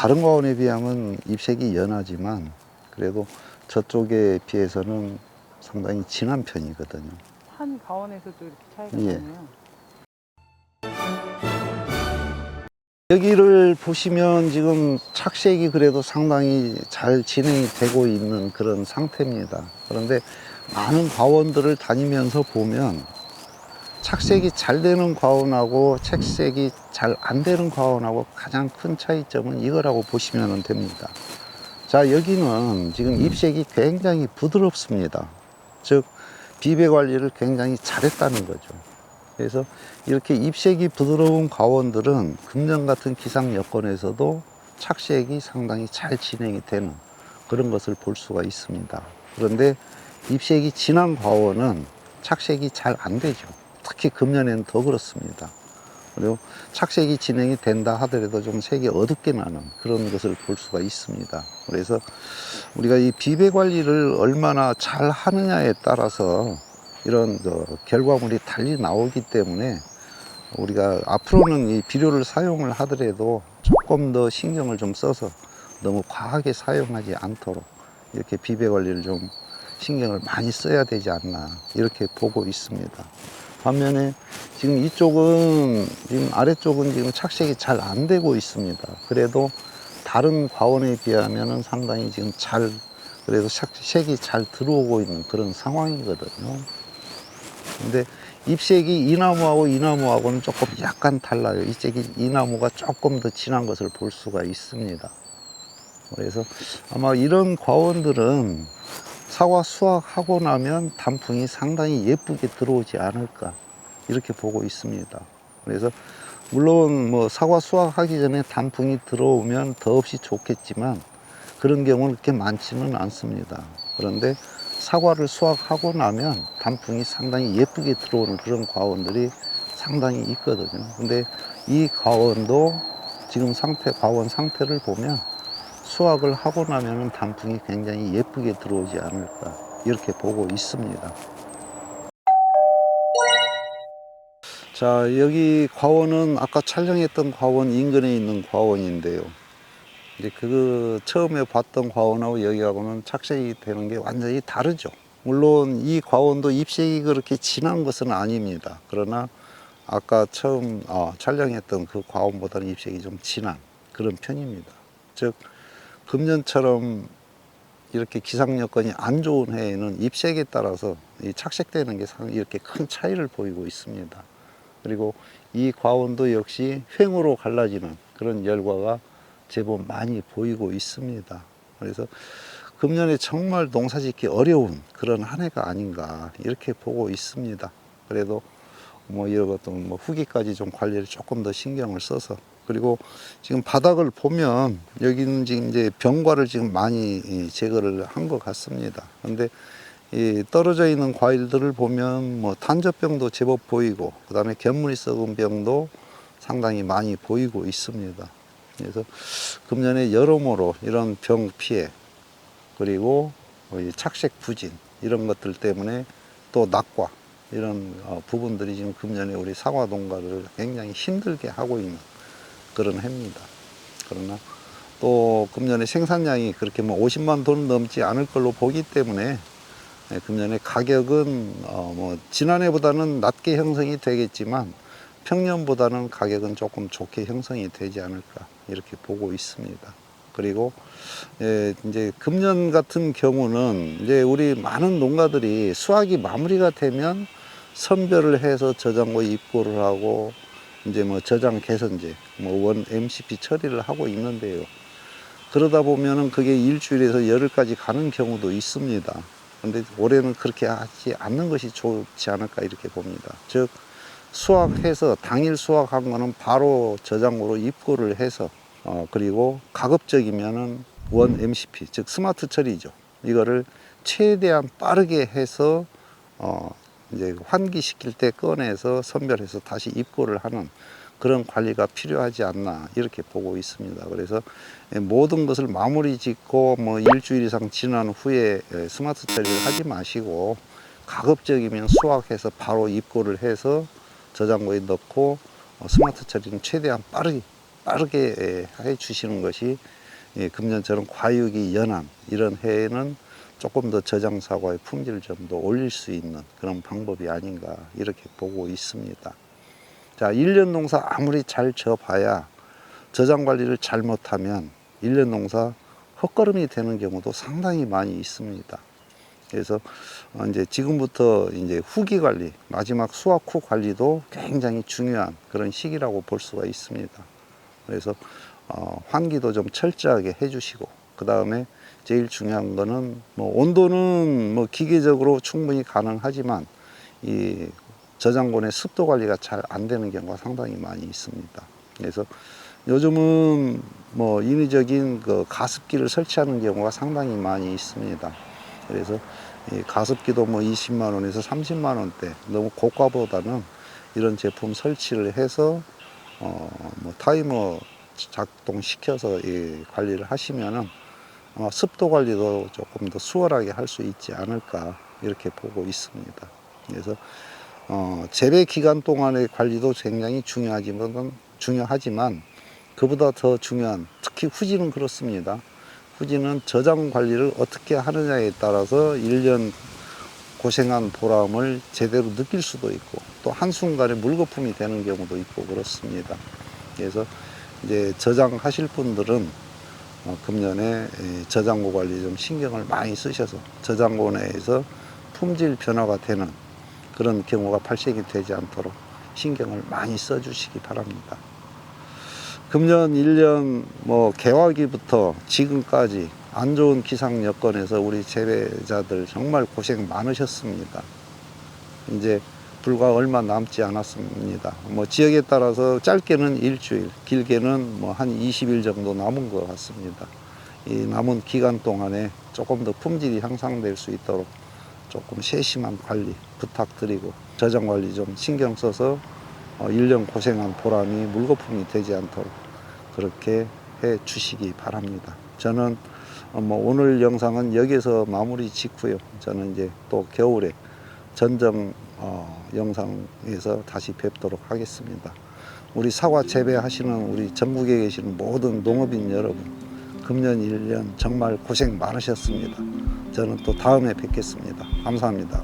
다른 과원에 비하면 잎색이 연하지만 그래도 저쪽에 비해서는 상당히 진한 편이거든요. 한 과원에서도 이렇게 차이가 예. 나네요. 여기를 보시면 지금 착색이 그래도 상당히 잘 진행이 되고 있는 그런 상태입니다. 그런데 많은 과원들을 다니면서 보면 착색이 잘 되는 과원하고 착색이 잘 안 되는 과원하고 가장 큰 차이점은 이거라고 보시면 됩니다. 자, 여기는 지금 잎색이 굉장히 부드럽습니다. 즉 비배 관리를 굉장히 잘했다는 거죠. 그래서 이렇게 잎색이 부드러운 과원들은 금년 같은 기상 여건에서도 착색이 상당히 잘 진행이 되는 그런 것을 볼 수가 있습니다. 그런데 잎색이 진한 과원은 착색이 잘 안 되죠. 특히 금년에는 더 그렇습니다. 그리고 착색이 진행이 된다 하더라도 좀 색이 어둡게 나는 그런 것을 볼 수가 있습니다. 그래서 우리가 이 비배 관리를 얼마나 잘 하느냐에 따라서 이런 결과물이 달리 나오기 때문에 우리가 앞으로는 이 비료를 사용을 하더라도 조금 더 신경을 좀 써서 너무 과하게 사용하지 않도록 이렇게 비배 관리를 좀 신경을 많이 써야 되지 않나 이렇게 보고 있습니다. 반면에 지금 이쪽은 지금 아래쪽은 지금 착색이 잘 안 되고 있습니다. 그래도 다른 과원에 비하면은 상당히 지금 잘 그래도 색이 잘 들어오고 있는 그런 상황이거든요. 근데 잎색이 이 나무하고 이 나무하고는 조금 약간 달라요. 이 나무가 조금 더 진한 것을 볼 수가 있습니다. 그래서 아마 이런 과원들은 사과 수확하고 나면 단풍이 상당히 예쁘게 들어오지 않을까 이렇게 보고 있습니다. 그래서 물론 뭐 사과 수확하기 전에 단풍이 들어오면 더없이 좋겠지만 그런 경우는 그렇게 많지는 않습니다. 그런데 사과를 수확하고 나면 단풍이 상당히 예쁘게 들어오는 그런 과원들이 상당히 있거든요. 근데 이 과원도 지금 과원 상태를 보면 수확을 하고 나면 단풍이 굉장히 예쁘게 들어오지 않을까 이렇게 보고 있습니다. 자, 여기 과원은 아까 촬영했던 과원 인근에 있는 과원인데요. 이제 처음에 봤던 과원하고 여기하고는 착색이 되는 게 완전히 다르죠. 물론 이 과원도 잎색이 그렇게 진한 것은 아닙니다. 그러나 아까 처음 촬영했던 그 과원보다는 잎색이 좀 진한 그런 편입니다. 즉 금년처럼 이렇게 기상 여건이 안 좋은 해에는 잎색에 따라서 이 착색되는 게 이렇게 큰 차이를 보이고 있습니다. 그리고 이 과원도 역시 횡으로 갈라지는 그런 열과가 제법 많이 보이고 있습니다. 그래서 금년에 정말 농사 짓기 어려운 그런 한 해가 아닌가 이렇게 보고 있습니다. 그래도 뭐 이런 것도 뭐 후기까지 좀 관리를 조금 더 신경을 써서 그리고 지금 바닥을 보면 여기는 지금 이제 병과를 지금 많이 제거를 한 것 같습니다. 그런데 이 떨어져 있는 과일들을 보면 뭐 탄저병도 제법 보이고 그다음에 곁무늬 썩은 병도 상당히 많이 보이고 있습니다. 그래서 금년에 여러모로 이런 병 피해 그리고 착색 부진 이런 것들 때문에 또 낙과 이런 부분들이 지금 금년에 우리 사과 농가를 굉장히 힘들게 하고 있는 그런 해입니다. 그러나 또 금년에 생산량이 그렇게 뭐 50만 톤 넘지 않을 걸로 보기 때문에 금년에 가격은 뭐 지난해보다는 낮게 형성이 되겠지만 평년보다는 가격은 조금 좋게 형성이 되지 않을까 이렇게 보고 있습니다. 그리고 이제 금년 같은 경우는 이제 우리 많은 농가들이 수확이 마무리가 되면 선별을 해서 저장고 입고를 하고 이제 뭐 저장 개선제 뭐 원 MCP 처리를 하고 있는데요. 그러다 보면은 그게 일주일에서 열흘까지 가는 경우도 있습니다. 근데 올해는 그렇게 하지 않는 것이 좋지 않을까 이렇게 봅니다. 즉 수확해서 당일 수확한 거는 바로 저장고로 입고를 해서 그리고 가급적이면은 원 MCP 즉 스마트 처리죠. 이거를 최대한 빠르게 해서 이제 환기시킬 때 꺼내서 선별해서 다시 입고를 하는 그런 관리가 필요하지 않나 이렇게 보고 있습니다. 그래서 모든 것을 마무리 짓고 뭐 일주일 이상 지난 후에 스마트 처리를 하지 마시고 가급적이면 수확해서 바로 입고를 해서 저장고에 넣고 스마트 처리는 최대한 빠르게 빠르게 해 주시는 것이 금년처럼 과육이 연한 이런 해에는 조금 더 저장 사과의 품질을 좀 더 올릴 수 있는 그런 방법이 아닌가 이렇게 보고 있습니다. 자, 1년 농사 아무리 잘 져봐야 저장 관리를 잘못하면 1년 농사 헛걸음이 되는 경우도 상당히 많이 있습니다. 그래서 이제 지금부터 이제 후기 관리, 마지막 수확 후 관리도 굉장히 중요한 그런 시기라고 볼 수가 있습니다. 그래서 환기도 좀 철저하게 해주시고, 그 다음에 제일 중요한 거는 뭐 온도는 뭐 기계적으로 충분히 가능하지만 이 저장고의 습도 관리가 잘 안 되는 경우가 상당히 많이 있습니다. 그래서 요즘은 뭐 인위적인 그 가습기를 설치하는 경우가 상당히 많이 있습니다. 그래서 이 가습기도 뭐 20만 원에서 30만 원대, 너무 고가보다는 이런 제품 설치를 해서 뭐 타이머 작동시켜서 이 관리를 하시면은 아마 습도 관리도 조금 더 수월하게 할 수 있지 않을까 이렇게 보고 있습니다. 그래서 재배 기간 동안의 관리도 굉장히 중요하지만 그보다 더 중요한, 특히 후지는 그렇습니다. 후지는 저장 관리를 어떻게 하느냐에 따라서 1년 고생한 보람을 제대로 느낄 수도 있고 또 한순간에 물거품이 되는 경우도 있고 그렇습니다. 그래서 이제 저장하실 분들은 금년에 저장고 관리 좀 신경을 많이 쓰셔서 저장고 내에서 품질 변화가 되는 그런 경우가 발생이 되지 않도록 신경을 많이 써주시기 바랍니다. 금년 1년 뭐 개화기부터 지금까지 안 좋은 기상 여건에서 우리 재배자들 정말 고생 많으셨습니다. 이제 불과 얼마 남지 않았습니다. 뭐 지역에 따라서 짧게는 일주일, 길게는 뭐 한 20일 정도 남은 것 같습니다. 이 남은 기간 동안에 조금 더 품질이 향상될 수 있도록 조금 세심한 관리 부탁드리고 저장 관리 좀 신경 써서 1년 고생한 보람이 물거품이 되지 않도록 그렇게 해 주시기 바랍니다. 저는 뭐 오늘 영상은 여기서 마무리 짓고요. 저는 이제 또 겨울에 전정 영상에서 다시 뵙도록 하겠습니다. 우리 사과 재배하시는 우리 전국에 계시는 모든 농업인 여러분, 금년 1년 정말 고생 많으셨습니다. 저는 또 다음에 뵙겠습니다. 감사합니다.